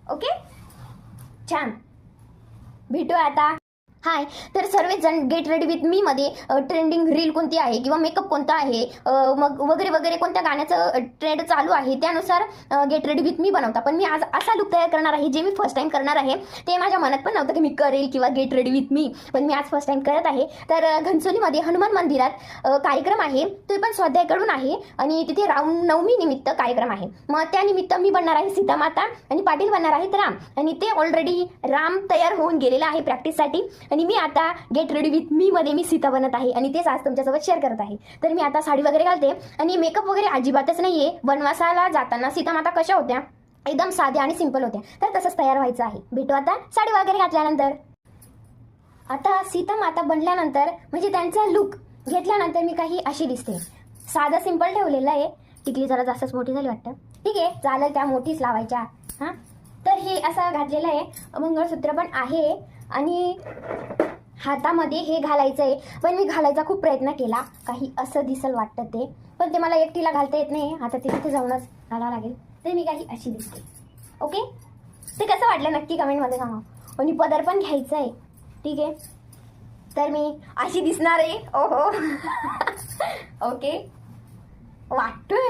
Okay, छान. भेटूया आता. हाय. तर सर्वच जण गेट रेडी विथ मी मध्ये ट्रेंडिंग रील कोणती आहे किंवा मेकअप कोणता आहे मग वगैरे वगैरे कोणत्या गाण्याचं ट्रेंड चालू आहे त्यानुसार गेट रेडी विथ मी बनवता. पण मी आज असा लुक तयार करणार आहे जे मी फर्स्ट टाइम करणार आहे. ते माझ्या मनात पण नव्हतं की मी करेल किंवा गेट रेडी विथ मी, पण मी आज फर्स्ट टाइम करत आहे. तर घनसोलीमध्ये हनुमान मंदिरात कार्यक्रम आहे, ते पण स्वाध्यायकडून आहे आणि तिथे रामनवमी निमित्त कार्यक्रम आहे. मग त्यानिमित्त मी बनणार आहे सीतामाता आणि पाटील बनणार आहेत राम. आणि ते ऑलरेडी राम तयार होऊन गेलेला आहे प्रॅक्टिससाठी आणि मी आता गेट रेडी विथ मी मध्ये मी सीता बनत आहे आणि तेच आज तुमच्यासोबत शेअर करत आहे. तर मी आता साडी वगैरे घालते आणि मेकअप वगैरे अजिबातच नाहीये. वनवासाला जाताना सीतामाता कशा होत्या, एकदम साध्या आणि सिंपल होत्या, तर तसंच तयार व्हायचं आहे. भेटू आता साडी वगैरे घातल्यानंतर. आता सीतामाता बनल्यानंतर म्हणजे त्यांचा लुक घेतल्यानंतर मी काही अशी दिसते. साधं सिंपल ठेवलेलं आहे. टिकली जरा जास्तच मोठी झाली वाटतं. ठीक आहे, चालेल, त्या मोठीच लावायच्या. हां, तर हे असं घातलेलं आहे. मंगळसूत्र पण आहे आणि हातामध्ये हे घालायचं आहे. पण मी घालायचा खूप प्रयत्न केला, काही असं दिसल वाटतं ते, पण ते मला एकटीला घालता येत नाही. आता तिथे जाऊनच घालावं लागेल. तर मी काही अशी दिसते. ओके, ते कसं वाटलं नक्की कमेंटमध्ये सांगा. आणि पदर पण घ्यायचं आहे. ठीक आहे, तर मी अशी दिसणार आहे. ओहो. ओके, वाटतोय